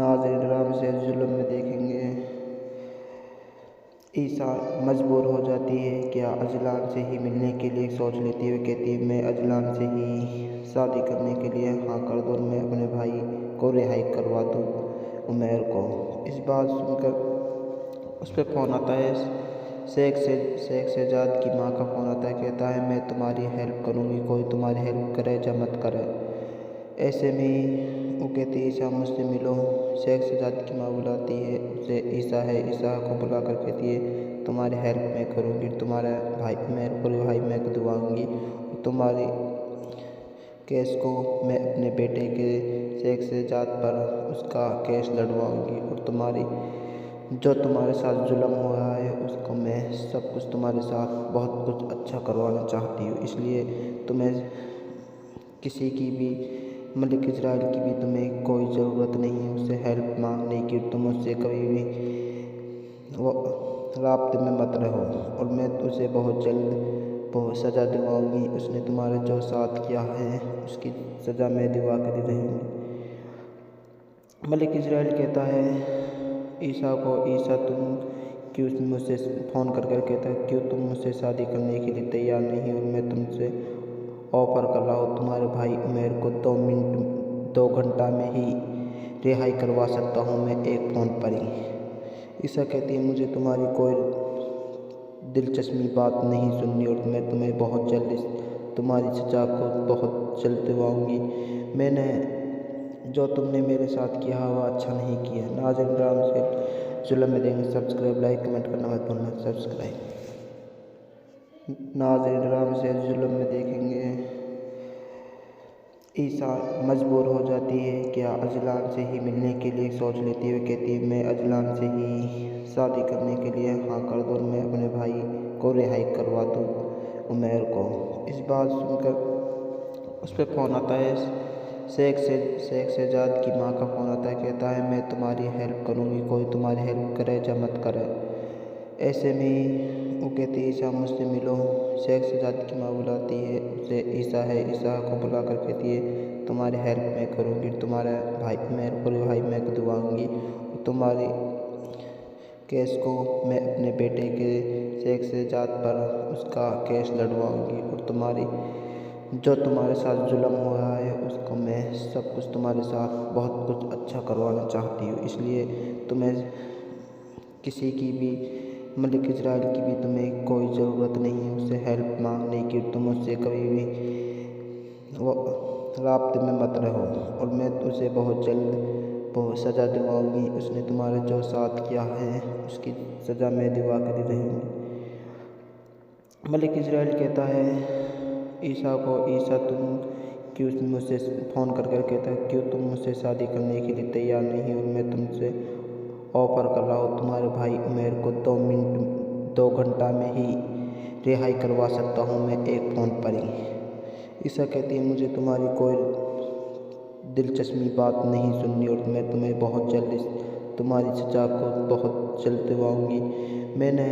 नाज़रीन राम से जुल्म में देखेंगे। ईसा मजबूर हो जाती है क्या अजलान से ही मिलने के लिए सोच लेती है। कहती है मैं अजलान से ही शादी करने के लिए हाँ कर दूँ, मैं अपने भाई को रिहाई करवा दूँ उमैर को। इस बात सुनकर उस पर फ़ोन आता है। शेख शहजाद की माँ का फ़ोन आता है। कहता है मैं तुम्हारी हेल्प करूँगी, कोई तुम्हारी हेल्प करे या मत करे। ऐसे में वो कहती है ईसा मुझसे मिलो। शेख शहजाद की माँ बुलाती है उसे। ईसा को बुला कर कहती है तुम्हारी हेल्प मैं करूँगी, तुम्हारा भाई मेरे को रिहाई मैं दिलवाऊँगी, तुम्हारी केस को मैं अपने बेटे के शेख शहजाद पर उसका केस लड़वाऊँगी और जो तुम्हारे साथ जुल्म हुआ है उसको मैं सब कुछ तुम्हारे साथ बहुत कुछ अच्छा करवाना चाहती हूँ। इसलिए तुम्हें किसी की भी मलिक इजराइल की भी तुम्हें कोई ज़रूरत नहीं है उससे हेल्प मांगने की। तुम उससे कभी भी वो राब्ते में मत रहो और मैं उसे बहुत जल्द सज़ा दिलवाऊँगी। उसने तुम्हारे जो साथ किया है उसकी सज़ा मैं दिलवा कर ही रहूँगी। मलिक इजराइल कहता है ईसा को, ईसा तुम क्यों मुझसे फ़ोन कर कहता है क्यों तुम मुझसे शादी करने के लिए तैयार नहीं हो। मैं तुमसे ऑफ़र कर रहा हूँ, तुम्हारे भाई उमैर को 2 घंटा में ही रिहाई करवा सकता हूँ मैं एक फ़ोन पर ही। ईसा कहती है मुझे तुम्हारी कोई दिलचस्पी बात नहीं सुननी और मैं तुम्हें बहुत जल्द तुम्हारी सज़ा को बहुत जल्द दिलवाऊँगी। मैंने जो तुमने मेरे साथ किया वह अच्छा नहीं किया। नाज़रीन राम से जुल्म में देंगे। सब्सक्राइब, लाइक, कमेंट करना मत भूलना। सब्सक्राइब। नाज़रीन राम से जुल्म में देखेंगे। ईसा मजबूर हो जाती है क्या अजलान से ही मिलने के लिए सोच लेती है। कहती है मैं अजलान से ही शादी करने के लिए हाँ कर दूँ, मैं अपने भाई को रिहाई करवा दूँ उमैर को। इस बात सुनकर उस पर फ़ोन आता है। शेख शहजाद की माँ का फ़ोन आता है। कहता है मैं तुम्हारी हेल्प करूँगी, कोई तुम्हारी हेल्प करे या मत करे। ऐसे में वो कहती है ईसा मुझसे मिलो। शेख शहजाद की माँ बुलाती है उसे। ईसा को बुला कर कहती है तुम्हारी हेल्प मैं करूँगी, तुम्हारा भाई मेरे को रिहाई मैं दिलवाऊँगी, तुम्हारी केस को मैं अपने बेटे के शेख शहजाद पर उसका केस लड़वाऊँगी और जो तुम्हारे साथ जुल्म हुआ है उसको मैं सब कुछ तुम्हारे साथ बहुत कुछ अच्छा करवाना चाहती हूँ। इसलिए तुम्हें किसी की भी मलिक इजराइल की भी तुम्हें कोई ज़रूरत नहीं है उससे हेल्प मांगने की। तुम उससे कभी भी वो राब्ते में मत रहो और मैं उसे बहुत जल्द सज़ा दिलवाऊँगी। उसने तुम्हारे जो साथ किया है उसकी सज़ा मैं दिलवा कर ही रहूँगी। मलिक इजराइल कहता है ईसा को, ईसा तुम क्यों मुझसे फ़ोन कर कहता है क्यों तुम मुझसे शादी करने के लिए तैयार नहीं हो। मैं तुमसे ऑफ़र कर रहा हूँ, तुम्हारे भाई उमैर को 2 घंटा में ही रिहाई करवा सकता हूँ मैं एक फ़ोन पर ही। ईसा कहती है मुझे तुम्हारी कोई दिलचस्पी बात नहीं सुननी और मैं तुम्हें बहुत जल्द तुम्हारी सज़ा को बहुत जल्द दिलवाऊँगी। मैंने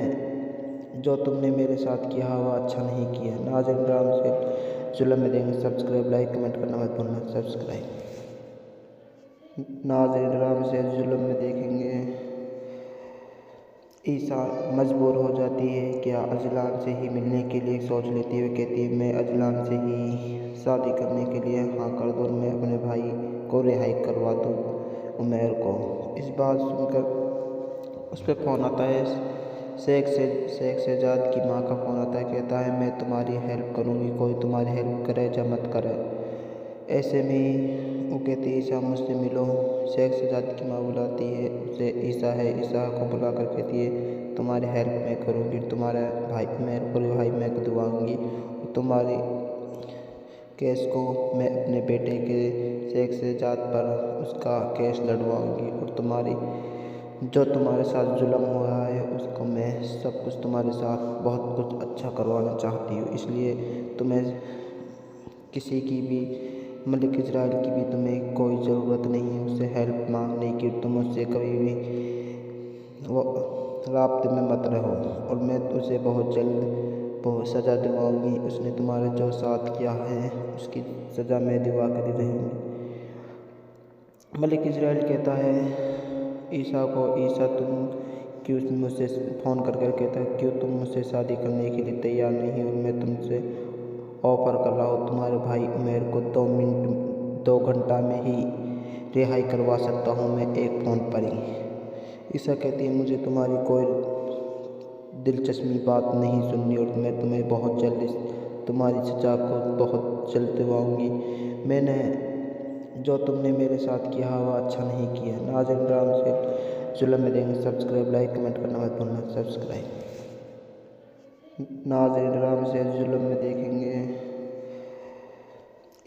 जो तुमने मेरे साथ किया वह अच्छा नहीं किया। नाज़रीन राम से जुल्म में देंगे। सब्सक्राइब, लाइक, कमेंट करना मत भूलना। सब्सक्राइब। नाज़रीन राम से जुल्म में देखेंगे। ईसा मजबूर हो जाती है क्या अजलान से ही मिलने के लिए सोच लेती है। कहती है मैं अजलान से ही शादी करने के लिए हाँ कर दूँ, मैं अपने भाई को रिहाई करवा दूँ उमैर को। इस बात सुनकर उस पर फ़ोन आता है। शेख शहजाद की माँ का फ़ोन आता है। कहता है मैं तुम्हारी हेल्प करूँगी, कोई तुम्हारी हेल्प करे या मत करे। ऐसे में वो कहती है ईसा मुझसे मिलो। शेख शहजाद की माँ बुलाती है उसे। ईसा को बुला कर कहती है तुम्हारी हेल्प मैं करूँगी, तुम्हारा भाई मेरे को रिहाई मैं दिलवाऊँगी, तुम्हारी केस को मैं अपने बेटे के शेख शहजाद पर उसका केस लड़वाऊँगी और जो तुम्हारे साथ जुल्म हुआ है उसको मैं सब कुछ तुम्हारे साथ बहुत कुछ अच्छा करवाना चाहती हूँ। इसलिए तुम्हें किसी की भी मलिक इजराइल की भी तुम्हें कोई ज़रूरत नहीं है उससे हेल्प मांगने की। तुम उससे कभी भी वो राब्ते में मत रहो और मैं उसे बहुत जल्द सज़ा दिलवाऊँगी। उसने तुम्हारे जो साथ किया है उसकी सज़ा मैं दिलवा कर ही रहूँगी। मलिक इज़राइल कहता है ईसा को, ईसा तुम क्यों मुझसे फ़ोन कर कहता है क्यों तुम मुझसे शादी करने के लिए तैयार नहीं हो। मैं तुमसे ऑफ़र कर रहा हूँ, तुम्हारे भाई उमैर को 2 घंटा में ही रिहाई करवा सकता हूँ मैं एक फ़ोन पर ही। ईसा कहती है मुझे तुम्हारी कोई दिलचस्पी बात नहीं सुननी और मैं तुम्हें बहुत जल्द तुम्हारी सजा को बहुत जल्द दिलवाऊंगी। मैंने जो तुमने मेरे साथ किया वह अच्छा नहीं किया। नाज़रीन राम से जुल्म में देंगे। सब्सक्राइब, लाइक, कमेंट करना मत भूलना। सब्सक्राइब। नाज़रीन राम से जुल्म में देखेंगे।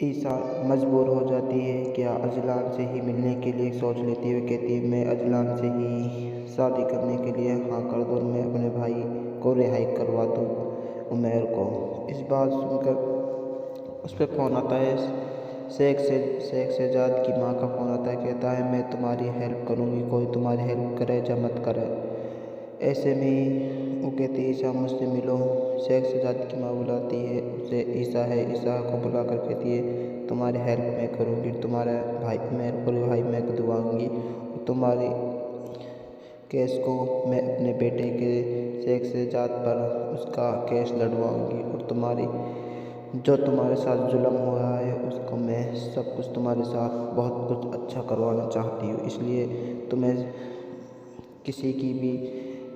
ईसा मजबूर हो जाती है क्या अजलान से ही मिलने के लिए सोच लेती है। कहती है मैं अजलान से ही शादी करने के लिए हाँ कर दूँ, मैं अपने भाई को रिहाई करवा दूँ उमैर को। इस बात सुनकर उस पर फ़ोन आता है। शेख शहजाद की माँ का फ़ोन आता है। कहता है मैं तुम्हारी हेल्प करूँगी, कोई तुम्हारी हेल्प करे या मत करे। ऐसे में वो कहती है ईसा मुझसे मिलो। शेख शहजाद की माँ बुलाती है उसे। ईसा को बुला कर कहती है तुम्हारी हेल्प मैं करूँगी, तुम्हारा भाई मेरे को भाई मैं दिलवाऊँगी, तुम्हारी केस को मैं अपने बेटे के शेख शहजाद पर उसका केस लड़वाऊँगी और जो तुम्हारे साथ जुल्म हुआ है उसको मैं सब कुछ तुम्हारे साथ बहुत कुछ अच्छा करवाना चाहती हूँ। इसलिए तुम्हें किसी की भी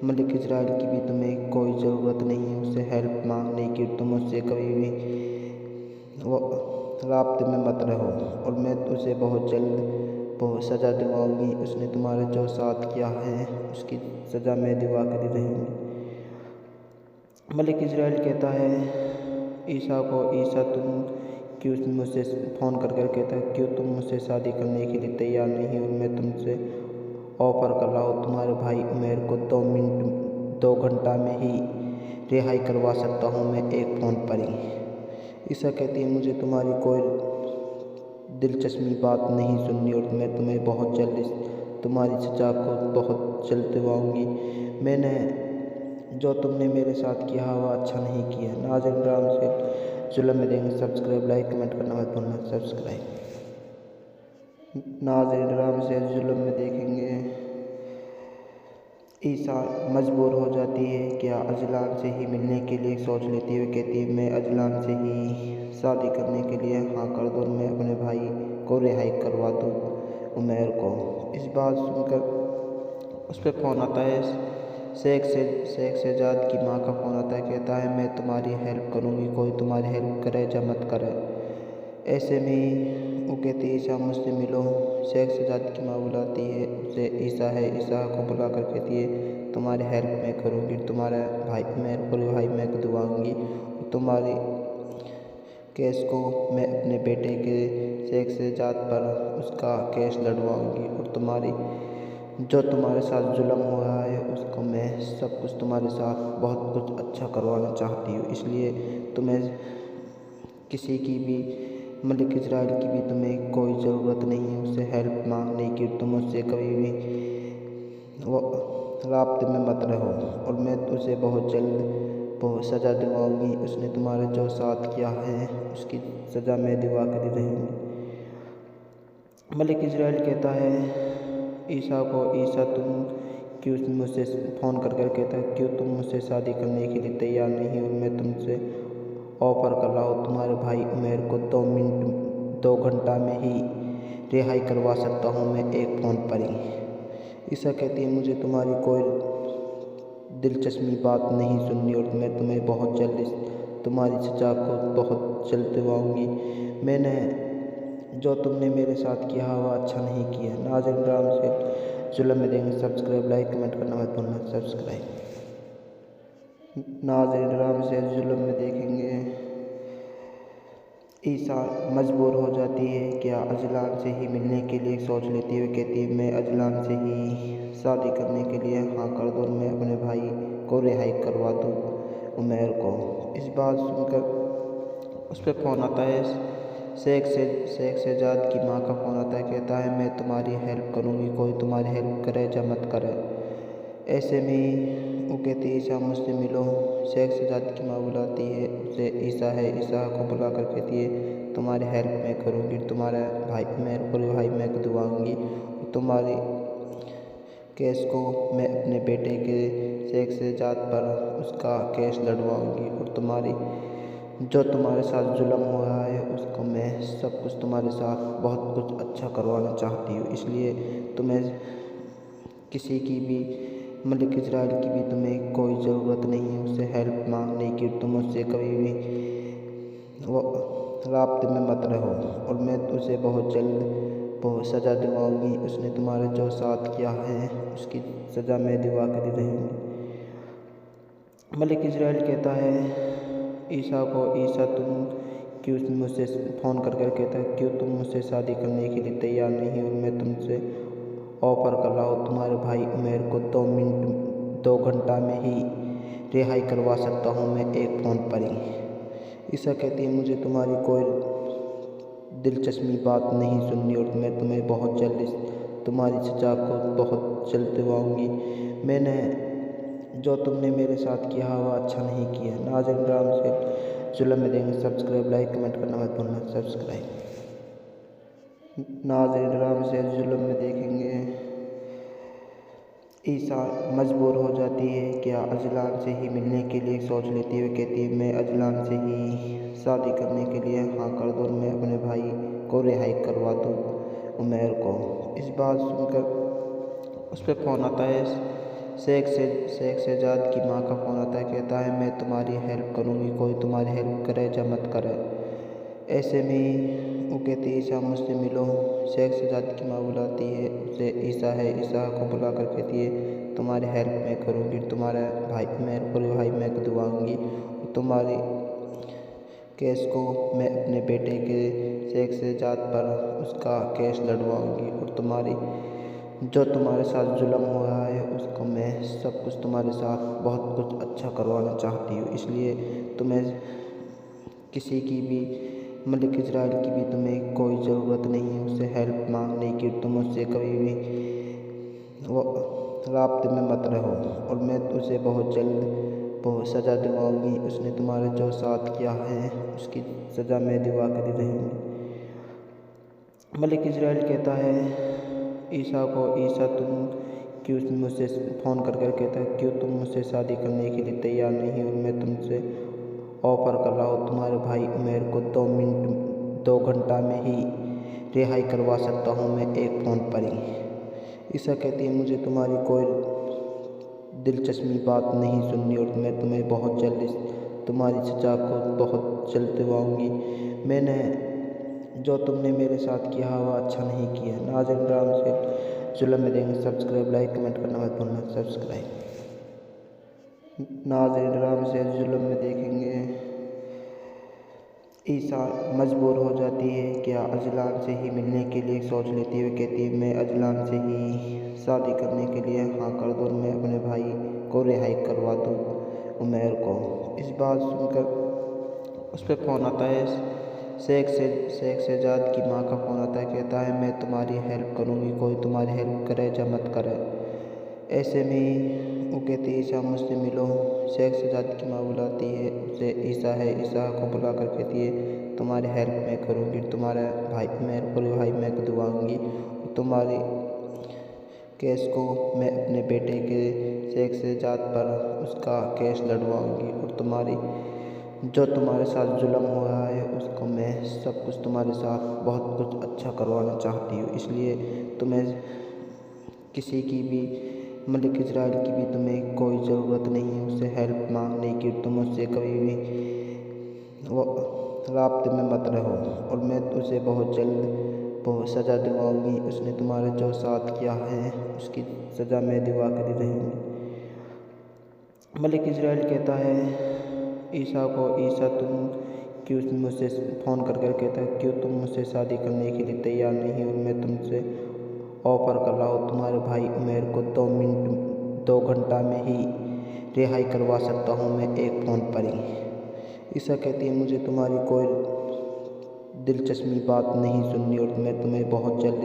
मलिक इज़राइल की भी तुम्हें कोई ज़रूरत नहीं है उससे हेल्प मांगने की। तुम उससे कभी भी वो राब्ते में मत रहो और मैं उसे बहुत जल्द बहुत सज़ा दिलवाऊँगी। उसने तुम्हारे जो साथ किया है उसकी सज़ा मैं दिलवा कर ही रहूँगी। मलिक इज़राइल कहता है ईसा को, ईसा तुम क्यों मुझसे फ़ोन कर कहता है क्यों तुम मुझसे शादी करने के लिए तैयार नहीं हो। मैं तुमसे ऑफ़र कर रहा हूँ, तुम्हारे भाई उमैर को 2 घंटा में ही रिहाई करवा सकता हूँ मैं एक फ़ोन पर ही। ईसा कहती है मुझे तुम्हारी कोई दिलचस्पी बात नहीं सुननी और मैं तुम्हें बहुत जल्द तुम्हारी सजा को बहुत जल्द दिलवाऊँगी। मैंने जो तुमने मेरे साथ किया वह अच्छा नहीं किया। नाज़रीन राम से जुल्म में देंगे। सब्सक्राइब, लाइक, कमेंट करना मत भूलना। सब्सक्राइब। नाज़रीन राम से जुल्म में देखेंगे। ईसा मजबूर हो जाती है क्या अजलान से ही मिलने के लिए सोच लेती है। कहती है मैं अजलान से ही शादी करने के लिए हाँ कर दूँ, मैं अपने भाई को रिहाई करवा दूँ उमैर को। इस बात सुनकर उस पर फ़ोन आता है। शेख शहजाद की माँ का फ़ोन आता है। कहता है मैं तुम्हारी हेल्प करूँगी, कोई तुम्हारी हेल्प करे या मत करे। ऐसे में वो कहती है ईसा मुझसे मिलो। शेख शहजाद की माँ बुलाती है उसे। ईसा को बुला कर कहती है तुम्हारी हेल्प मैं करूँगी, तुम्हारा भाई मेरे को भाई मैं दिलवाऊँगी, तुम्हारी केस को मैं अपने बेटे के शेख शहजाद पर उसका केस लड़वाऊँगी और जो तुम्हारे साथ जुल्म हुआ है उसको मैं सब कुछ तुम्हारे साथ बहुत कुछ अच्छा करवाना चाहती हूँ। इसलिए तुम्हें किसी की भी मलिक इज़राइल की भी तुम्हें कोई ज़रूरत नहीं है उससे हेल्प मांगने की। तुम उससे कभी भी वो राब्ते में मत रहो और मैं उसे बहुत जल्द बहुत सज़ा दिलवाऊँगी। उसने तुम्हारे जो साथ किया है उसकी सज़ा मैं दिलवा कर ही रहूँगी। मलिक इज़राइल कहता है ईसा को, ईसा तुम क्यों मुझसे फ़ोन कर कहता है क्यों तुम मुझसे शादी करने के लिए तैयार नहीं हो। मैं तुमसे ऑफ़र कर रहा हूँ, तुम्हारे भाई उमैर को 2 घंटा में ही रिहाई करवा सकता हूँ मैं एक फ़ोन पर ही। ईसा कहती है मुझे तुम्हारी कोई दिलचस्पी बात नहीं सुननी और मैं तुम्हें बहुत जल्द तुम्हारी सजा को बहुत जल्द दिलवाऊँगी। मैंने जो तुमने मेरे साथ किया वह अच्छा नहीं किया। नाज़रीन राम से जुल्म में देंगे। सब्सक्राइब, लाइक, कमेंट करना मत भूलना। सब्सक्राइब। नाज़रीन राम से जुल्म में देखेंगे। ईसा मजबूर हो जाती है क्या अजलान से ही मिलने के लिए सोच लेती है। कहती है मैं अजलान से ही शादी करने के लिए हाँ कर दूँ, मैं अपने भाई को रिहाई करवा दूँ उमैर को। इस बात सुनकर उस पर फ़ोन आता है। शेख शहजाद की माँ का फ़ोन आता है। कहता है मैं तुम्हारी हेल्प करूँगी, कोई तुम्हारी हेल्प करे या मत करे। ऐसे में वो कहती है ईसा मुझसे मिलो। शेख शहजाद की माँ बुलाती है उसे। ईसा को बुला कर कहती है तुम्हारी हेल्प मैं करूँगी, तुम्हारा भाई मेरे भाई मैं दुआऊँगी। तुम्हारी केस को मैं अपने बेटे के सेक्स से जात पर उसका केस लड़वाऊँगी और जो तुम्हारे साथ जुल्म हुआ है उसको मैं सब कुछ तुम्हारे साथ बहुत कुछ अच्छा करवाना चाहती हूँ। इसलिए तुम्हें किसी की भी मलिक इजराइल की भी तुम्हें कोई ज़रूरत नहीं है उससे हेल्प मांगने की। तुम उससे कभी भी वो राब्ते में मत रहो और मैं उसे बहुत जल्द बहुत सज़ा दिलवाऊँगी। उसने तुम्हारा जो साथ किया है उसकी सज़ा मैं दिलवा कर ही रहूँगी। मलिक इजराइल कहता है ईसा को, ईसा तुम क्यों मुझसे फ़ोन कर कहता है क्यों तुम मुझसे शादी करने के लिए तैयार नहीं हो। मैं तुमसे ऑफ़र कर रहा हूँ, तुम्हारे भाई उमैर को 2 घंटा में ही रिहाई करवा सकता हूँ मैं एक फ़ोन पर ही। ईसा कहती है मुझे तुम्हारी कोई दिलचस्पी बात नहीं सुननी और मैं तुम्हें बहुत जल्द तुम्हारी सज़ा को बहुत जल्द दिलवाऊँगी। मैंने जो तुमने मेरे साथ किया वो अच्छा नहीं किया। नाज़रीन राम से जुल्म में देंगे। सब्सक्राइब लाइक कमेंट करना मत भूलना। सब्सक्राइब नाज़रीन राम से जुल्म में देखेंगे। ईसा मजबूर हो जाती है क्या अजलान से ही मिलने के लिए सोच लेती है। कहती है मैं अजलान से ही शादी करने के लिए हाँ कर दूँ, मैं अपने भाई को रिहाई करवा दूँ उमैर को। इस बात सुनकर उस पर फ़ोन आता है, शेख शहजाद की माँ का फ़ोन आता है। कहता है मैं तुम्हारी हेल्प करूँगी, कोई तुम्हारी हेल्प करे या मत करे। ऐसे में वो कहती है ईसा मुझसे मिलो। शेख शहजाद की माँ बुलाती है उसे, ईसा है, ईसा को बुला कर कहती है तुम्हारी हेल्प मैं करूँगी, तुम्हारा भाई मैं दुआऊँगी। तुम्हारी केस को मैं अपने बेटे के शेख शहजाद पर उसका केस लड़वाऊँगी और जो तुम्हारे साथ जुल्म हुआ है उसको मैं सब कुछ तुम्हारे साथ बहुत कुछ अच्छा करवाना चाहती हूँ। इसलिए तुम्हें किसी की भी मलिक इजराइल की भी तुम्हें कोई ज़रूरत नहीं है उससे हेल्प मांगने की। तुम उससे कभी भी वो राब्ते में मत रहो और मैं उसे बहुत जल्द बहुत सज़ा दिलवाऊँगी। उसने तुम्हारा जो साथ किया है उसकी सज़ा मैं दिलवा कर ही रहूँगी। मलिक इजराइल कहता है ईसा को, ईसा तुम क्यों मुझसे फ़ोन कर कहता है क्यों तुम मुझसे शादी करने के लिए तैयार नहीं हो। मैं तुमसे ऑफ़र कर रहा हूँ, तुम्हारे भाई उमैर को 2 घंटा में ही रिहाई करवा सकता हूँ मैं एक फ़ोन पर ही। ईसा कहती है मुझे तुम्हारी कोई दिलचस्पी बात नहीं सुननी और मैं तुम्हें बहुत जल्द तुम्हारी सज़ा को बहुत जल्द दिलवाऊँगी। मैंने जो तुमने मेरे साथ किया वो अच्छा नहीं किया। नाज़रीन राम से जुल्म में देंगे। सब्सक्राइब लाइक कमेंट करना मत भूलना। सब्सक्राइब नाज़रीन राम से जुल्म में देखेंगे। ईसा मजबूर हो जाती है क्या अजलान से ही मिलने के लिए सोच लेती है। कहती है मैं अजलान से ही शादी करने के लिए हाँ कर दूँ, मैं अपने भाई को रिहाई करवा दूँ उमैर को। इस बात सुनकर उस पर फ़ोन आता है, शेख शहजाद की माँ का फ़ोन आता है। कहता है मैं तुम्हारी हेल्प करूँगी, कोई तुम्हारी हेल्प करे या मत करे। ऐसे में वो कहती है ईसा मुझसे मिलो। शेख शहजाद की माँ बुलाती है उसे, ईसा है, ईसा को बुला कर कहती है तुम्हारी हेल्प मैं करूँगी, तुम्हारा भाई मैं दुआऊँगी। तुम्हारी केस को मैं अपने बेटे के शेख शहजाद पर उसका केस लड़वाऊँगी और जो तुम्हारे साथ जुल्म हुआ है उसको मैं सब कुछ तुम्हारे साथ बहुत कुछ अच्छा करवाना चाहती हूँ। इसलिए तुम्हें किसी की भी मलिक इजराइल की भी तुम्हें कोई ज़रूरत नहीं है उससे हेल्प मांगने की। तुम उससे कभी भी वो राब्ते में मत रहो और मैं उसे बहुत जल्द बहुत सज़ा दिलवाऊँगी। उसने तुम्हारा जो साथ किया है उसकी सज़ा मैं दिलवा कर ही रहूँगी। मलिक इजराइल कहता है ईसा को, ईसा तुम क्यों मुझसे फ़ोन कर कहता है क्यों तुम मुझसे शादी करने के लिए तैयार नहीं हो। मैं तुमसे ऑफ़र कर रहा हूँ, तुम्हारे भाई उमैर को 2 घंटा में ही रिहाई करवा सकता हूँ मैं एक फ़ोन पर ही। ईसा कहती है मुझे तुम्हारी कोई दिलचस्पी बात नहीं सुननी और मैं तुम्हें बहुत जल्द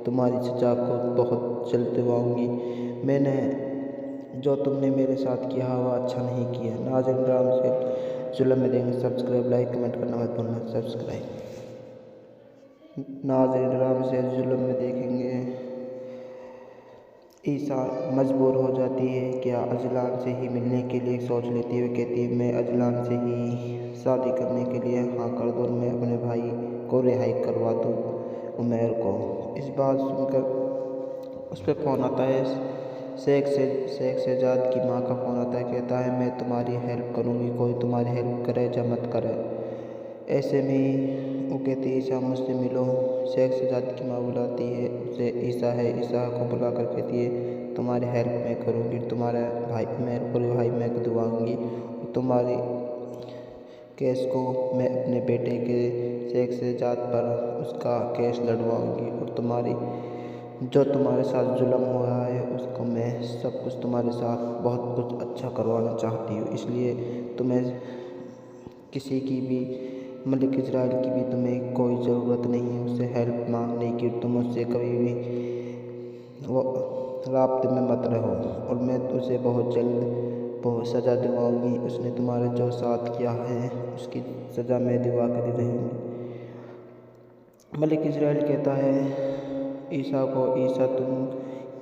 तुम्हारी सज़ा को बहुत जल्द दिलवाऊँगी। मैंने जो तुमने मेरे साथ किया वो अच्छा नहीं किया। नाज़रीन राम से जुल्म में देंगे। सब्सक्राइब लाइक कमेंट करना मत भूलना। सब्सक्राइब नाज़रीन राम से जुल्म में देखेंगे। ईसा मजबूर हो जाती है क्या अजलान से ही मिलने के लिए सोच लेती है। कहती है मैं अजलान से ही शादी करने के लिए हाँ कर दूँ, मैं अपने भाई को रिहाई करवा दूँ उमैर को। इस बात सुनकर उस पर फ़ोन आता है, शेख शहजाद की माँ का फ़ोन आता है। कहता है मैं तुम्हारी हेल्प करूँगी, कोई तुम्हारी हेल्प करे या मत करे। ऐसे में वो कहती है ईसा मुझसे मिलो। शेख शहजाद की माँ बुलाती है उसे, ईसा को बुला कर कहती है तुम्हारी हेल्प मैं करूँगी, तुम्हारा भाई मेरे को रिहाई मैं दिलवाऊँगी, तुम्हारी केस को मैं अपने बेटे के शेख शहजाद पर उसका केस लड़वाऊँगी, और जो तुम्हारे साथ जुल्म हो रहा है उसको मैं सब कुछ तुम्हारे साथ बहुत कुछ अच्छा करवाना चाहती हूँ। इसलिए तुम्हें किसी की भी, मलिक इजराइल की भी तुम्हें कोई ज़रूरत नहीं है उससे हेल्प मांगने की। तुम उससे कभी भी वो राब्ते में मत रहो, और मैं उसे बहुत जल्द बहुत सज़ा दिलवाऊँगी। उसने तुम्हारे जो साथ किया है उसकी सज़ा मैं दिलवा कर रहूँगी। मलिक इजराइल कहता है ईसा को, ईसा तुम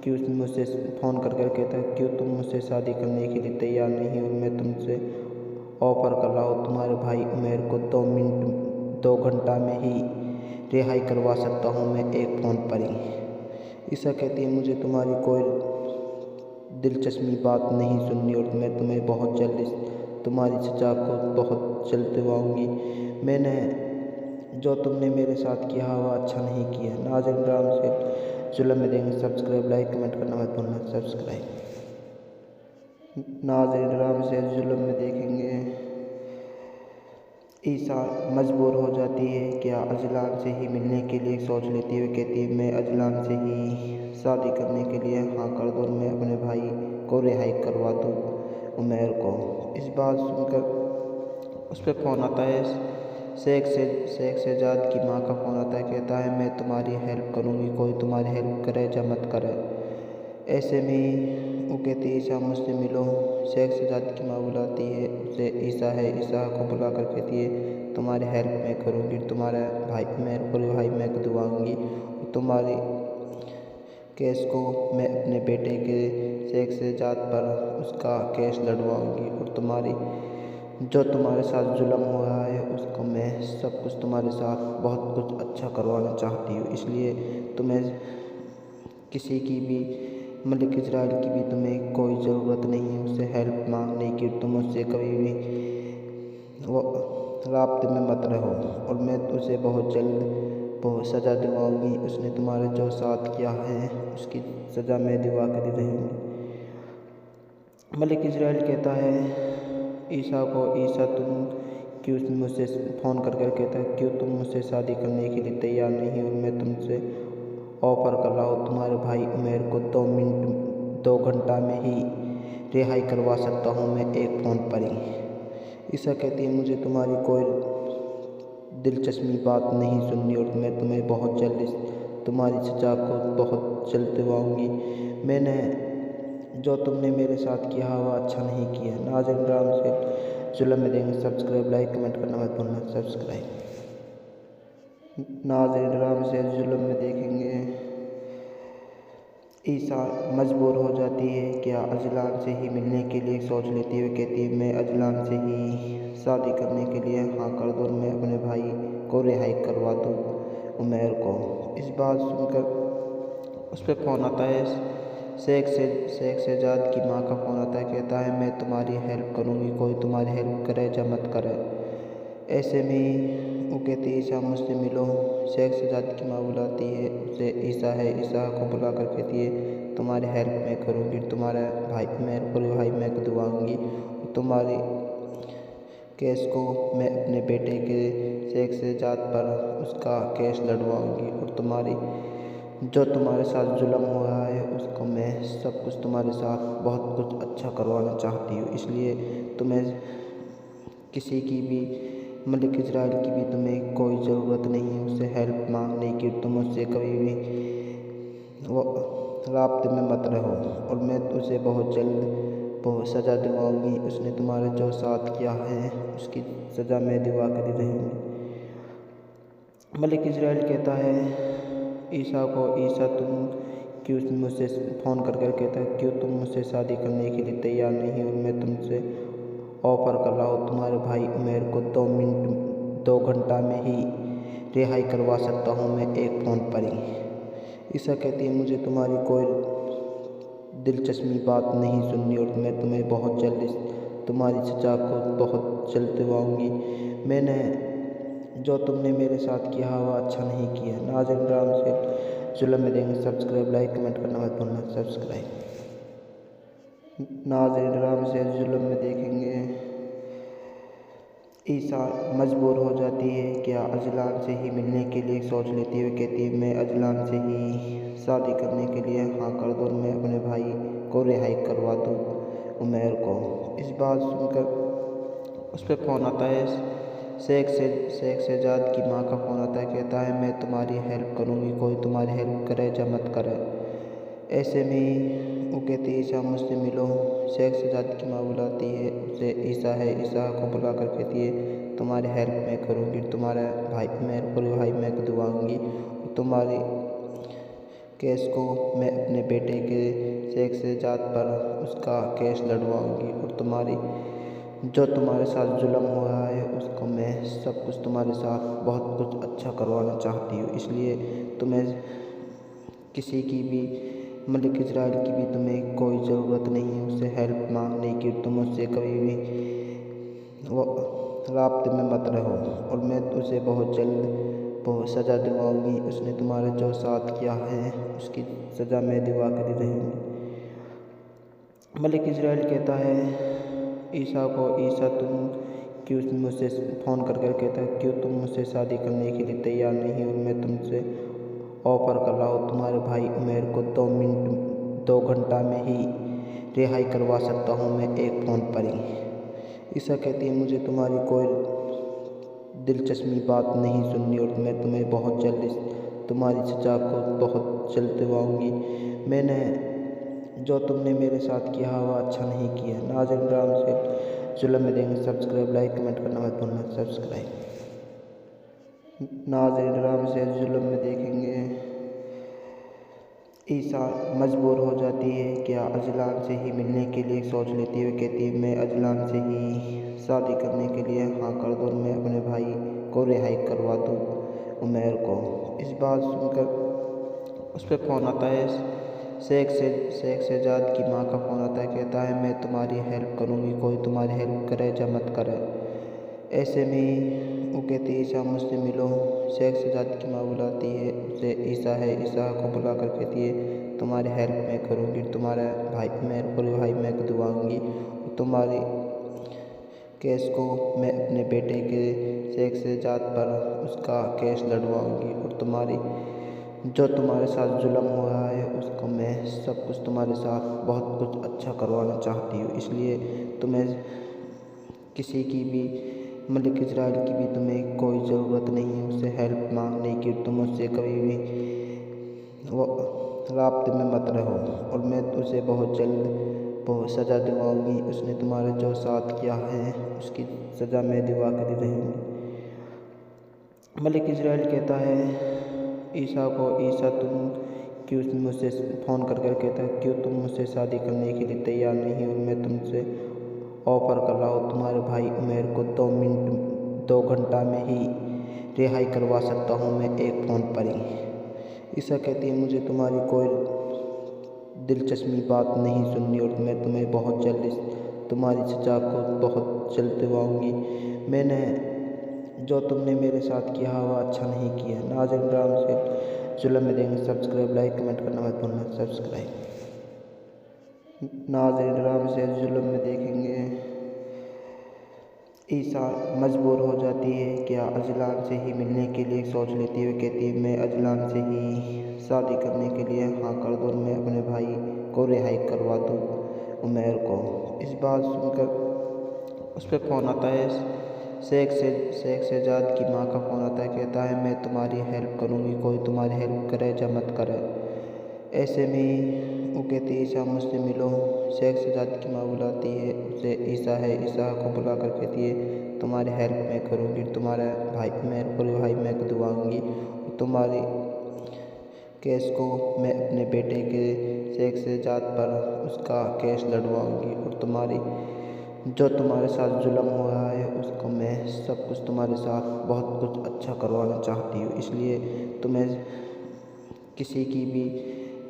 क्यों मुझसे फ़ोन कर कहता है क्यों तुम मुझसे शादी करने के लिए तैयार नहीं हो। मैं तुमसे ऑफ़र कर रहा हूँ, तुम्हारे भाई उमैर को 2 घंटा में ही रिहाई करवा सकता हूँ मैं एक फ़ोन पर ही। ईसा कहती है मुझे तुम्हारी कोई दिलचस्पी बात नहीं सुननी, और मैं तुम्हें बहुत जल्द तुम्हारी सज़ा को बहुत जल्द दिलवाऊँगी। मैंने जो तुमने मेरे साथ किया वो अच्छा नहीं किया। नाज़रीन राम से जुल्म में देंगे। सब्सक्राइब, लाइक, कमेंट करना मत भूलना। सब्सक्राइब। नाज़रीन राम से जुल्म में देखेंगे। ईसा मजबूर हो जाती है क्या अजलान से ही मिलने के लिए सोच लेती है। कहती है मैं अजलान से ही शादी करने के लिए हाँ कर दूँ, मैं अपने भाई को रिहाई करवा दूँ उमैर को। इस बात सुनकर उस पर फ़ोन आता है, शेख शहजाद की माँ का फ़ोन आता है। कहता है मैं तुम्हारी हेल्प करूँगी, कोई तुम्हारी हेल्प करे या मत करे। ऐसे में वो कहती है ईसा मुझसे मिलो। शेख शहजाद की माँ बुलाती है उसे, ईसा को बुला कर कहती है तुम्हारी हेल्प मैं करूँगी, तुम्हारा भाई मेरे को रिहाई मैं दिलवाऊँगी, तुम्हारी केस को मैं अपने बेटे के शेख शहजाद पर उसका केस लड़वाऊँगी, और जो तुम्हारे साथ जुल्म हो रहा है उसको मैं सब कुछ तुम्हारे साथ बहुत कुछ अच्छा करवाना चाहती हूँ। इसलिए तुम्हें किसी की भी, मलिक इजराइल की भी तुम्हें कोई ज़रूरत नहीं है उससे हेल्प मांगने की। तुम उससे कभी भी वो राब्ते में मत रहो, और मैं उसे बहुत जल्द बहुत सज़ा दिलवाऊँगी। उसने तुम्हारे जो साथ किया है उसकी सज़ा मैं दिलवा कर रहूँगी। मलिक इजराइल कहता है ईसा को, ईसा तुम क्यों मुझसे फ़ोन कर कहता है क्यों तुम मुझसे शादी करने के लिए तैयार नहीं हो। मैं तुमसे ऑफ़र कर रहा हूँ, तुम्हारे भाई उमैर को 2 घंटा में ही रिहाई करवा सकता हूँ मैं एक फ़ोन पर ही। ईसा कहती है मुझे तुम्हारी कोई दिलचस्पी बात नहीं सुननी, और मैं तुम्हें बहुत जल्द तुम्हारी सज़ा को बहुत जल्द दिलवाऊँगी। मैंने जो तुमने मेरे साथ किया वो अच्छा नहीं किया। नाज़रीन राम से जुल्म में देंगे। सब्सक्राइब, लाइक, कमेंट करना मत भूलना। सब्सक्राइब। नाज़रीन राम से जुल्म में देखेंगे। ईसा मजबूर हो जाती है क्या अजलान से ही मिलने के लिए सोच लेती है। कहती है मैं अजलान से ही शादी करने के लिए हाँ कर दूँ, मैं अपने भाई को रिहाई करवा दूँ उमैर को। इस बात सुनकर उस पर फ़ोन आता है, शेख शहजाद की माँ का फ़ोन आता है। कहता है मैं तुम्हारी हेल्प करूँगी, कोई तुम्हारी हेल्प करे या मत करे। ऐसे में वो कहती है ईसा मुझसे मिलो। शेख शहजाद की माँ बुलाती है उसे, ईसा को बुला कर कहती है तुम्हारी हेल्प मैं करूँगी, तुम्हारा भाई मेरे को रिहाई मैं दिलवाऊँगी, तुम्हारी केस को मैं अपने बेटे के शेख शहजाद पर उसका केस लड़वाऊँगी, और जो तुम्हारे साथ जुल्म हो रहा है उसको मैं सब कुछ तुम्हारे साथ बहुत कुछ अच्छा करवाना चाहती हूँ। इसलिए तुम्हें किसी की भी, मलिक इजराइल की भी तुम्हें कोई ज़रूरत नहीं है उससे हेल्प मांगने की। तुम उससे कभी भी वो राब्ते में मत रहो, और मैं उसे बहुत जल्द बहुत सज़ा दिलवाऊँगी। उसने तुम्हारे जो साथ किया है उसकी सज़ा मैं दिलवा कर रहूँगी। मलिक इज़राइल कहता है ईसा को, ईसा तुम क्यों मुझसे फ़ोन कर कर कहता है क्यों तुम मुझसे शादी करने के लिए तैयार नहीं हो। मैं तुमसे ऑफ़र कर रहा हूँ, तुम्हारे भाई उमैर को 2 घंटा में ही रिहाई करवा सकता हूँ मैं एक फ़ोन पर ही। ईसा कहती है मुझे तुम्हारी कोई दिलचस्पी बात नहीं सुननी और मैं तुम्हें बहुत जल्द तुम्हारी सजा को बहुत जल्द दिलवाऊंगी। मैंने जो तुमने मेरे साथ किया वह अच्छा नहीं किया। नाज़रीन राम से जुल्म में देंगे सब्सक्राइब, लाइक, कमेंट करना मत भूलना। सब्सक्राइब। नाज़रीन राम से जुल्म में देखेंगे ईसा मजबूर हो जाती है क्या अजलान से ही मिलने के लिए सोच लेती है। कहती है मैं अजलान से ही शादी करने के लिए हाँ कर दूँ, मैं अपने भाई को रिहाई करवा दूँ उमैर को। इस बात सुनकर उस पर फ़ोन आता है, शेख शहजाद की माँ का फ़ोन आता है। कहता है मैं तुम्हारी हेल्प करूँगी, कोई तुम्हारी हेल्प करे या मत करे। ऐसे में वो कहती है ईसा मुझसे मिलो। शेख शहजाद की माँ बुलाती है उसे, ईसा है, ईसा को बुला कर कहती है तुम्हारी हेल्प मैं करूँगी, तुम्हारा भाई मेरे को भाई मैं दिलवाऊँगी, तुम्हारी केस को मैं अपने बेटे के शेख शहजाद पर उसका केस लड़वाऊँगी और जो तुम्हारे साथ जुल्म हुआ है उसको मैं सब कुछ तुम्हारे साथ बहुत कुछ अच्छा करवाना चाहती हूँ। इसलिए तुम्हें किसी की भी मलिक इज़राइल की भी तुम्हें कोई ज़रूरत नहीं है उससे हेल्प मांगने की। तुम उससे कभी भी वो राब्ते में मत रहो और मैं उसे बहुत जल्द बहुत सज़ा दिलवाऊँगी। उसने तुम्हारे जो साथ किया है उसकी सज़ा मैं दिलवा कर ही रहूँगी। मलिक इज़राइल कहता है ईसा को, ईसा तुम क्यों मुझसे फ़ोन कर कर कहता है क्यों तुम मुझसे शादी करने के लिए तैयार नहीं हो। मैं तुमसे ऑफ़र कर रहा हूँ, तुम्हारे भाई उमैर को 2 घंटा में ही रिहाई करवा सकता हूँ मैं एक फ़ोन पर ही। ईसा कहती है मुझे तुम्हारी कोई दिलचस्पी बात नहीं सुननी और मैं तुम्हें बहुत जल्द तुम्हारी सजा को बहुत जल्द दिलवाऊंगी। मैंने जो तुमने मेरे साथ किया वह अच्छा नहीं किया। नाज़रीन राम से जुल्म में देंगे सब्सक्राइब, लाइक, कमेंट करना मत भूलना। सब्सक्राइब। नाज़रीन राम से जुल्म में देखेंगे ईसा मजबूर हो जाती है क्या अजलान से ही मिलने के लिए सोच लेती है। कहती है मैं अजलान से ही शादी करने के लिए हाँ कर दूँ, मैं अपने भाई को रिहाई करवा दूँ उमैर को। इस बात सुनकर उस पर फ़ोन आता है, शेख शहजाद की माँ का फ़ोन आता है। कहता है मैं तुम्हारी हेल्प करूँगी, कोई तुम्हारी हेल्प करे या मत करे। ऐसे में वो कहती है ईसा मुझसे मिलो। शेख शहजाद की माँ बुलाती है उसे, ईसा है, ईसा को बुला कर कहती है तुम्हारी हेल्प मैं करूँगी, तुम्हारा भाई मेरे को भाई मैं दिलवाऊँगी, तुम्हारी केस को मैं अपने बेटे के शेख शहजाद पर उसका केस लड़वाऊँगी और जो तुम्हारे साथ जुल्म हुआ है उसको मैं सब कुछ तुम्हारे साथ बहुत कुछ अच्छा करवाना चाहती हूँ। इसलिए तुम्हें किसी की भी मलिक इज़राइल की भी तुम्हें कोई ज़रूरत नहीं है उससे हेल्प मांगने की। तुम उससे कभी भी वो राब्ते में मत रहो और मैं उसे बहुत जल्द बहुत सज़ा दिलवाऊँगी। उसने तुम्हारे जो साथ किया है उसकी सज़ा मैं दिलवा कर ही रहूँगी। मलिक इज़राइल कहता है ईसा को, ईसा तुम क्यों मुझसे फ़ोन कर कर कहता है क्यों तुम मुझसे शादी करने के लिए तैयार नहीं हो। मैं तुमसे ऑफ़र कर रहा हूँ, तुम्हारे भाई उमैर को 2 घंटा में ही रिहाई करवा सकता हूँ मैं एक फ़ोन पर ही। ईसा कहती है मुझे तुम्हारी कोई दिलचस्पी बात नहीं सुननी और मैं तुम्हें बहुत जल्द तुम्हारी सजा को बहुत जल्द दिलवाऊँगी। मैंने जो तुमने मेरे साथ किया वह अच्छा नहीं किया। नाज़रीन राम से जुल्म में देंगे सब्सक्राइब, लाइक, कमेंट करना मत भूलना। सब्सक्राइब। नाज़रीन राम से जुल्म में देखेंगे ईसा मजबूर हो जाती है क्या अजलान से ही मिलने के लिए सोच लेती है। कहती है मैं अजलान से ही शादी करने के लिए हाँ कर दूँ, मैं अपने भाई को रिहाई करवा दूँ उमैर को। इस बात सुनकर उस पर फ़ोन आता है, शेख शहजाद की माँ का फ़ोन आता है। कहता है मैं तुम्हारी हेल्प करूँगी, कोई तुम्हारी हेल्प करे या मत करे। ऐसे में वो कहती है ईसा मुझसे मिलो। शेख शहजाद की माँ बुलाती है उसे, ईसा है, ईसा को बुला कर कहती है तुम्हारी हेल्प मैं करूँगी, तुम्हारा भाई मेरे भाई मैं दिलवाऊँगी। तुम्हारी केस को मैं अपने बेटे के सेक्स से जात पर उसका केस लड़वाऊँगी और जो तुम्हारे साथ जुल्म हुआ है उसको मैं सब कुछ तुम्हारे साथ बहुत कुछ अच्छा करवाना चाहती हूँ। इसलिए तुम्हें किसी की भी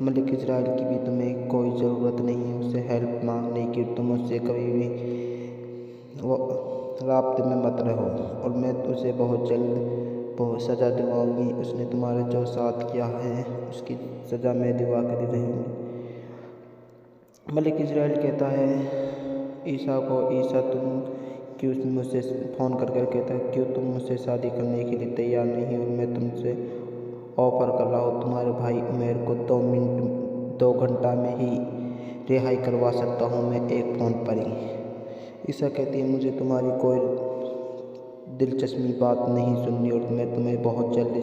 मलिक इजराइल की भी तुम्हें कोई ज़रूरत नहीं है उससे हेल्प मांगने की। तुम उससे कभी भी वो राब्ते में मत रहो और मैं उसे बहुत जल्द बहुत सज़ा दिलवाऊँगी। उसने तुम्हारे जो साथ किया है उसकी सज़ा मैं दिलवा कर ही रहूँगी। मलिक इजराइल कहता है ईसा को, ईसा तुम क्यों मुझसे फ़ोन कर कहता है क्यों तुम मुझसे शादी करने के लिए तैयार नहीं हो। मैं तुमसे ऑफ़र कर रहा हूँ, तुम्हारे भाई उमैर को 2 घंटा में ही रिहाई करवा सकता हूँ मैं एक फ़ोन पर ही। ईसा कहती है मुझे तुम्हारी कोई दिलचस्पी बात नहीं सुननी और मैं तुम्हें बहुत जल्द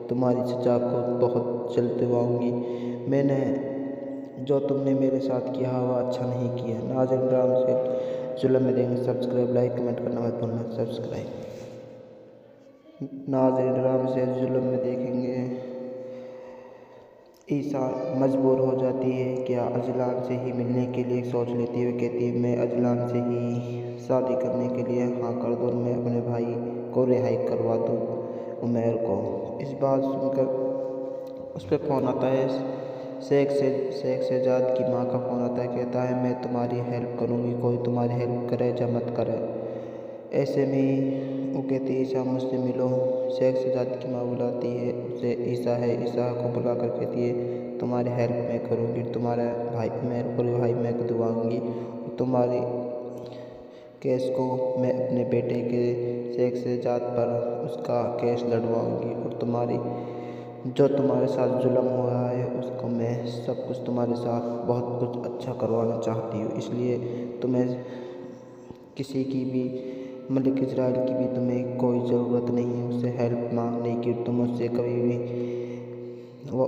तुम्हारी सज़ा को बहुत जल्द दिलवाऊँगी। मैंने जो तुमने मेरे साथ किया वो अच्छा नहीं किया। नाज़रीन राम से जुल्म में देंगे। सब्सक्राइब लाइक कमेंट करना मत भूलना। सब्सक्राइब। नाज़रीन राम से जुल्म में देखेंगे ईसा मजबूर हो जाती है क्या अजलान से ही मिलने के लिए सोच लेती है। कहती है मैं अजलान से ही शादी करने के लिए हाँ कर दूँ, मैं अपने भाई को रिहाई करवा दूँ उमैर को। इस बात सुनकर उस पर फ़ोन आता है, शेख शहजाद की माँ का फ़ोन आता है। कहता है मैं तुम्हारी हेल्प करूँगी, कोई तुम्हारी हेल्प करे या मत करे। ऐसे में वो कहती है ईसा मुझसे मिलो। शेख शहजाद की माँ बुलाती है उसे, ईसा है, ईसा को बुला कर कहती है तुम्हारी हेल्प मैं करूँगी, तुम्हारा भाई भाई मैं दिलवाऊँगी। तुम्हारी केस को मैं अपने बेटे के शेख शहजाद पर उसका केस लड़वाऊँगी और जो तुम्हारे साथ जुल्म हुआ है उसको मैं सब कुछ तुम्हारे साथ बहुत कुछ अच्छा करवाना चाहती हूँ। इसलिए तुम्हें किसी की भी मलिक इजराइल की भी तुम्हें कोई ज़रूरत नहीं है उससे हेल्प मांगने की। तुम उससे कभी भी वो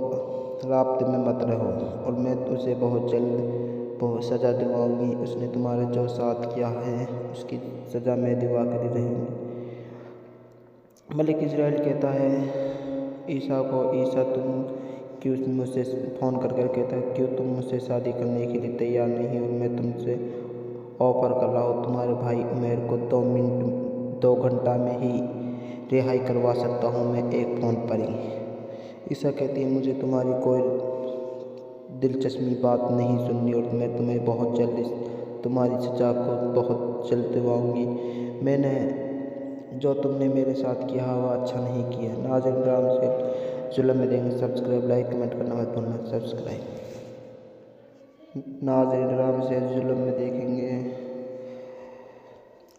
राब्ते में मत रहो और मैं उसे बहुत जल्द बहुत सज़ा दिलवाऊँगी। उसने तुम्हारे जो साथ किया है उसकी सज़ा मैं दिलवा कर ही रहूँगी। मलिक इजराइल कहता है ईसा को, ईसा तुम क्यों मुझसे फ़ोन कर कहता है क्यों तुम मुझसे शादी करने के लिए तैयार नहीं हो। मैं तुमसे ऑफ़र कर रहा हूँ, तुम्हारे भाई उमैर को 2 घंटा में ही रिहाई करवा सकता हूँ मैं एक फ़ोन पर ही। ईसा कहती है मुझे तुम्हारी कोई दिलचस्पी बात नहीं सुननी और मैं तुम्हें बहुत जल्द तुम्हारी सज़ा को बहुत जल्द दिलवाऊँगी। मैंने जो तुमने मेरे साथ किया वो अच्छा नहीं किया। नाज़रीन राम से जुल्म में देंगे। सब्सक्राइब लाइक कमेंट करना मत भूलना। सब्सक्राइब। नाज़रीन राम से जुल्म में देखेंगे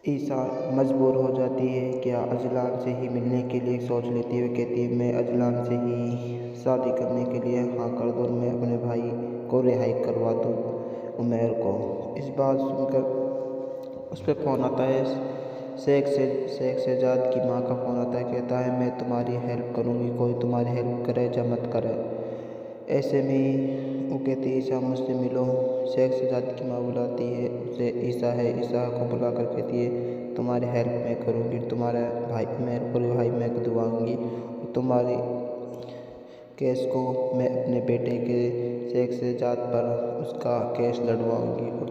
ईसा मजबूर हो जाती है क्या अजलान से ही मिलने के लिए सोच लेती है। कहती है मैं अजलान से ही शादी करने के लिए हाँ कर दूँ, मैं अपने भाई को रिहाई करवा दूँ उमैर को। इस बात सुनकर उस पर फ़ोन आता है, शेख शहजाद की माँ का फ़ोन आता है। कहता है मैं तुम्हारी हेल्प करूँगी, कोई तुम्हारी हेल्प करे या मत करे। ऐसे में वो कहती है ईसा मुझसे मिलो। शेख शहजाद की माँ बुलाती है उसे, ईसा है, ईसा को बुला कर कहती है तुम्हारी हेल्प मैं करूँगी, तुम्हारा भाई मैं दिलवाऊँगी। तुम्हारी केस को मैं अपने बेटे के शेख शहजाद पर उसका केस लड़वाऊँगी और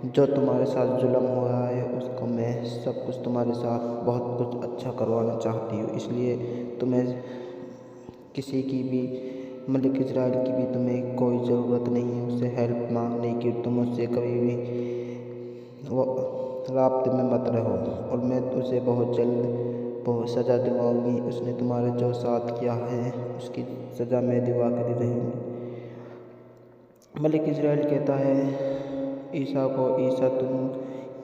जो तुम्हारे साथ जुल्म हुआ है उसको मैं सब कुछ तुम्हारे साथ बहुत कुछ अच्छा करवाना चाहती हूँ। इसलिए तुम्हें किसी की भी मलिक इजराइल की भी तुम्हें कोई ज़रूरत नहीं है उससे हेल्प मांगने की। तुम उससे कभी भी वो राब्ते में मत रहो और मैं उसे बहुत जल्द बहुत सज़ा दिलवाऊँगी। उसने तुम्हारे जो साथ किया है उसकी सज़ा मैं दिलवा कर ही रहूँगी। मलिक इजराइल कहता है ईसा को, ईसा तुम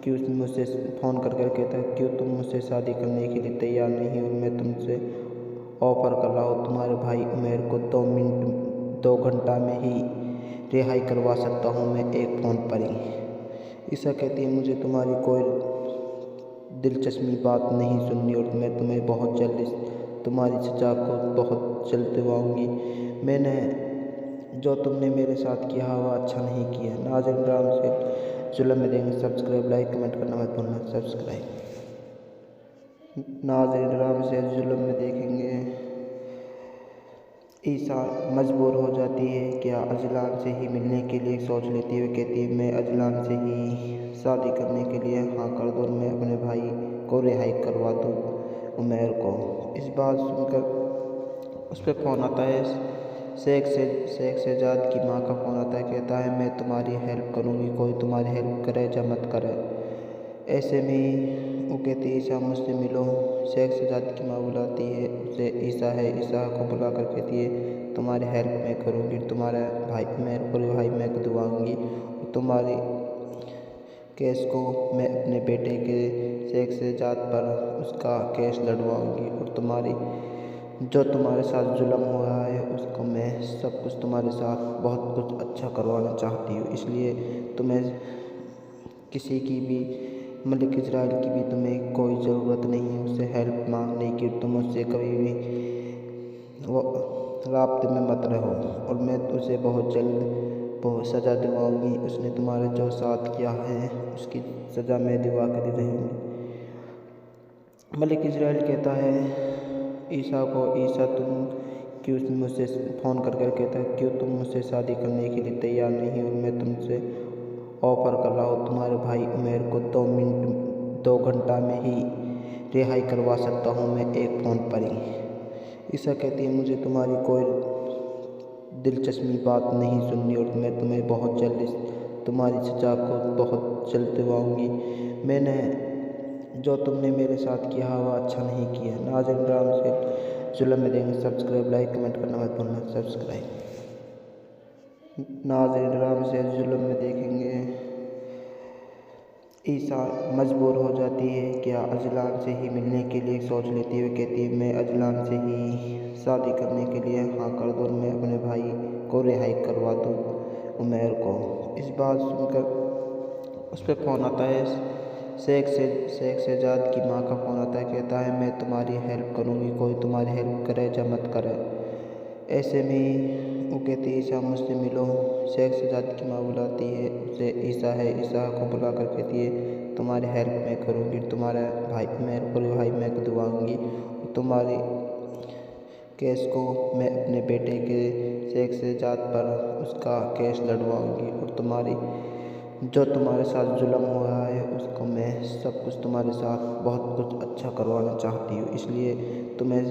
क्यों मुझसे फ़ोन कर कहता है क्यों तुम मुझसे शादी करने के लिए तैयार नहीं हो। मैं तुमसे ऑफ़र कर रहा हूँ, तुम्हारे भाई उमैर को 2 घंटा में ही रिहाई करवा सकता हूँ मैं एक फ़ोन पर ही। ईसा कहती है मुझे तुम्हारी कोई दिलचस्पी बात नहीं सुननी और मैं तुम्हें बहुत जल्द तुम्हारी सज़ा को बहुत जल्द दिलवाऊँगी। मैंने जो तुमने मेरे साथ किया वो अच्छा नहीं किया। नाज़रीन राम से जुल्म में देंगे। सब्सक्राइब लाइक कमेंट करना मत भूलना। सब्सक्राइब। नाज़रीन आराम से जुल्म में देखेंगे। ईसा मजबूर हो जाती है क्या अजलान से ही मिलने के लिए सोच लेती है। कहती है मैं अजलान से ही शादी करने के लिए हाँ कर दूँ, मैं अपने भाई को रिहाई करवा दूँ उमैर को। इस बात सुनकर उस पर फ़ोन आता है, शेख शहजाद की माँ का फ़ोन आता है। कहता है मैं तुम्हारी हेल्प करूँगी, कोई तुम्हारी हेल्प करे या मत करे। ऐसे में वो कहती है ईसा मुझसे मिलो। शेख शहजाद की माँ बुलाती है उसे, ईसा को बुला कर कहती है तुम्हारी हेल्प मैं करूँगी, तुम्हारा भाई मेरे को रिहाई मैं दिलवाऊँगी, तुम्हारी केस को मैं अपने बेटे के शेख शहजाद पर उसका केस लड़वाऊँगी, और तुम्हारी जो तुम्हारे साथ जुल्म हुआ है उसको मैं सब कुछ तुम्हारे साथ बहुत कुछ अच्छा करवाना चाहती हूँ। इसलिए तुम्हें किसी की भी मलिक इजराइल की भी तुम्हें कोई ज़रूरत नहीं है उससे हेल्प मांगने की। तुम उससे कभी भी वो राब्ते में मत रहो, और मैं उसे बहुत जल्द बहुत सज़ा दिलवाऊँगी। उसने तुम्हारे जो साथ किया है उसकी सज़ा मैं दिलवा कर ही रहूँगी। मलिक इजराइल कहता है ईसा को, ईसा तुम क्यों मुझसे फ़ोन कर कहता है क्यों तुम मुझसे शादी करने के लिए तैयार नहीं हो। मैं तुमसे ऑफ़र कर रहा हूँ, तुम्हारे भाई उमैर को 2 घंटा में ही रिहाई करवा सकता हूँ मैं एक फ़ोन पर ही। ईसा कहती है मुझे तुम्हारी कोई दिलचस्पी बात नहीं सुननी, और मैं तुम्हें बहुत जल्द तुम्हारी सज़ा को बहुत जल्द दिलवाऊँगी। मैंने जो तुमने मेरे साथ किया वह अच्छा नहीं किया। नाज़रीन आराम से जुल्म में देंगे। सब्सक्राइब लाइक कमेंट करना मत भूलना। सब्सक्राइब। नाज़रीन आराम से जुल्म में देखेंगे। ईसा मजबूर हो जाती है क्या अजलान से ही मिलने के लिए सोच लेती है। कहती है मैं अजलान से ही शादी करने के लिए हाँ कर दूँ, मैं अपने भाई को रिहाई करवा दूँ उमैर को। इस बात सुनकर उस पर फ़ोन आता है, शेख शहजाद की माँ का फ़ोन आता है। कहता है मैं तुम्हारी हेल्प करूँगी, कोई तुम्हारी हेल्प करे या मत करे। ऐसे में वो कहती है ईसा मुझसे मिलो। शेख शहजाद की माँ बुलाती है उसे, ईसा को बुला कर कहती है तुम्हारी हेल्प मैं करूँगी, तुम्हारा भाई मेरे को रिहाई मैं दिलवाऊँगी, और तुम्हारी केस को मैं अपने बेटे के शेख शहजाद पर उसका केस लड़वाऊँगी, और तुम्हारी जो तुम्हारे साथ जुल्म हुआ है उसको मैं सब कुछ तुम्हारे साथ बहुत कुछ अच्छा करवाना चाहती हूँ। इसलिए तुम्हें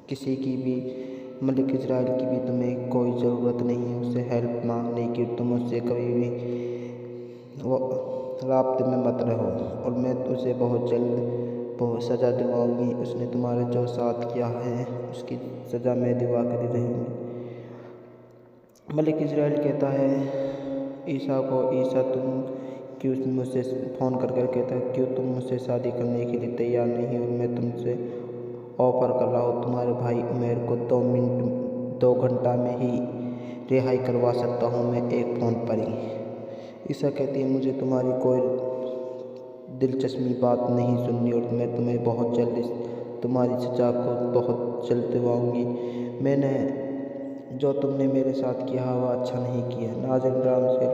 किसी की भी मलिक इजराइल की भी तुम्हें कोई ज़रूरत नहीं है उससे हेल्प मांगने की। तुम उससे कभी भी वो राब्ते में मत रहो, और मैं उसे बहुत जल्द बहुत सज़ा दिलवाऊँगी। उसने तुम्हारे जो साथ किया है उसकी सज़ा मैं दिलवा कर ही रहूँगी। मलिक इजराइल कहता है ईसा को, ईसा तुम क्यों मुझसे फ़ोन कर कहता है क्यों तुम मुझसे शादी करने के लिए तैयार नहीं हो। मैं तुमसे ऑफ़र कर रहा हूँ, तुम्हारे भाई उमैर को 2 घंटा में ही रिहाई करवा सकता हूँ मैं एक फ़ोन पर ही। ईसा कहती है मुझे तुम्हारी कोई दिलचस्पी बात नहीं सुननी, और मैं तुम्हें बहुत जल्द तुम्हारी सज़ा को बहुत जल्द दिलवाऊँगी। मैंने जो तुमने मेरे साथ किया वह अच्छा नहीं किया। नाज़रीन आराम से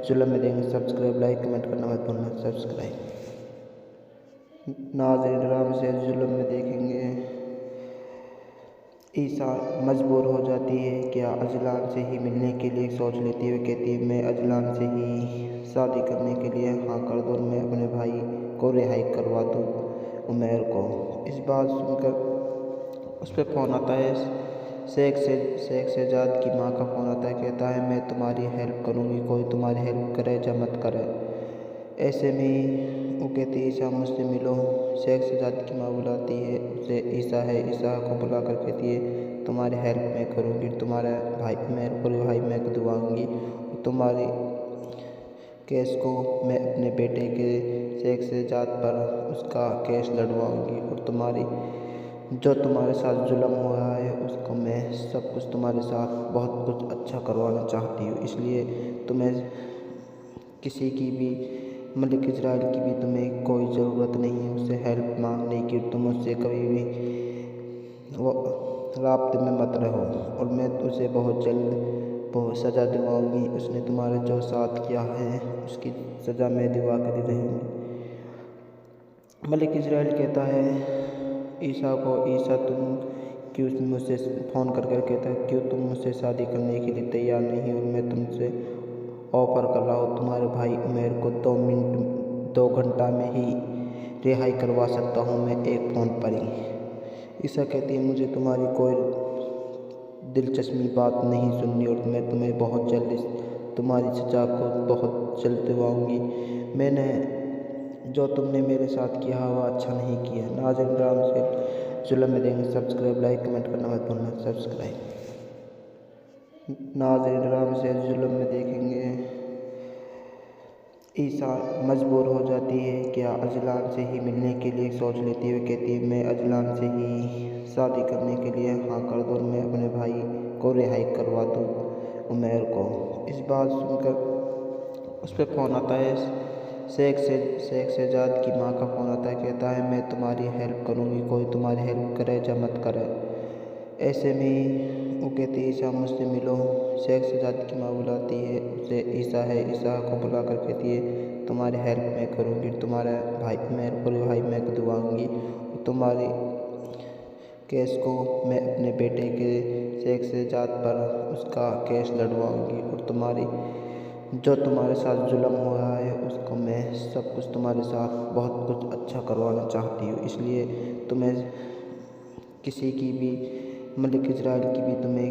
जुल्म में देंगे। सब्सक्राइब लाइक कमेंट करना मत भूलना। सब्सक्राइब। नाज़रीन आराम से जुल्म में देखेंगे। ईसा मजबूर हो जाती है क्या अजलान से ही मिलने के लिए सोच लेती है। कहती है मैं अजलान से ही शादी करने के लिए हाँ कर दूँ, मैं अपने भाई को रिहाई करवा दूँ उमैर को। इस बात सुनकर उस पर फ़ोन आता है, शेख शहजाद की माँ का फ़ोन आता है। कहता है मैं तुम्हारी हेल्प करूँगी, कोई तुम्हारी हेल्प करे या मत करे। ऐसे में वो कहती है ईसा मुझसे मिलो। शेख शहजाद की माँ बुलाती है उसे, ईसा को बुला कर कहती है तुम्हारी हेल्प मैं करूँगी, तुम्हारा भाई मेरे को रिहाई मैं दिलवाऊँगी, और तुम्हारी केस को मैं अपने बेटे के शेख शहजाद पर उसका केस लड़वाऊँगी, और तुम्हारी जो तुम्हारे साथ जुल्म हुआ है उसको मैं सब कुछ तुम्हारे साथ बहुत कुछ अच्छा करवाना चाहती हूँ। इसलिए तुम्हें किसी की भी मलिक इजराइल की भी तुम्हें कोई ज़रूरत नहीं है उससे हेल्प मांगने की। तुम उससे कभी भी वो राब्ते में मत रहो, और मैं उसे बहुत जल्द बहुत सज़ा दिलवाऊँगी। उसने तुम्हारे जो साथ किया है उसकी सज़ा मैं दिलवा कर ही रहूँगी। मलिक इज़राइल कहता है ईसा को, ईसा तुम क्यों मुझसे फ़ोन कर कर कहता है क्यों तुम मुझसे शादी करने के लिए तैयार नहीं हो। मैं तुमसे ऑफ़र कर रहा हूँ, तुम्हारे भाई उमैर को 2 घंटा में ही रिहाई करवा सकता हूँ मैं एक फ़ोन पर ही। ईसा कहती है मुझे तुम्हारी कोई दिलचस्पी बात नहीं सुननी और मैं तुम्हें बहुत जल्दी तुम्हारी सजा को बहुत जल्द दिलवाऊँगी। मैंने जो तुमने मेरे साथ किया वह अच्छा नहीं किया। नाज़रीन राम से जुल्म में देंगे सब्सक्राइब, लाइक, कमेंट करना मत भूलना। सब्सक्राइब। नाज़रीन राम से जुल्म में देखेंगे ईसा मजबूर हो जाती है क्या अजलान से ही मिलने के लिए सोच लेती है। कहती है मैं अजलान से ही शादी करने के लिए हाँ कर दूँ, मैं अपने भाई को रिहाई करवा दूँ उमैर को। इस बात सुनकर उस पर फ़ोन आता है, शेख शहजाद की माँ का फ़ोन आता है। कहता है मैं तुम्हारी हेल्प करूँगी, कोई तुम्हारी हेल्प करे या मत करे। ऐसे में वो कहती है ईसा मुझसे मिलो। शेख शहजाद की माँ बुलाती है उसे, ईसा को बुला कर कहती है तुम्हारी हेल्प मैं करूँगी, तुम्हारा भाई उमैर को रिहाई मैं दिलवाऊँगी, तुम्हारी केस को मैं अपने बेटे के शेख शहजाद पर उसका केस लड़वाऊँगी और जो तुम्हारे साथ जुल्म हुआ है उसको मैं सब कुछ तुम्हारे साथ बहुत कुछ अच्छा करवाना चाहती हूँ। इसलिए तुम्हें किसी की भी मलिक इज़राइल की भी तुम्हें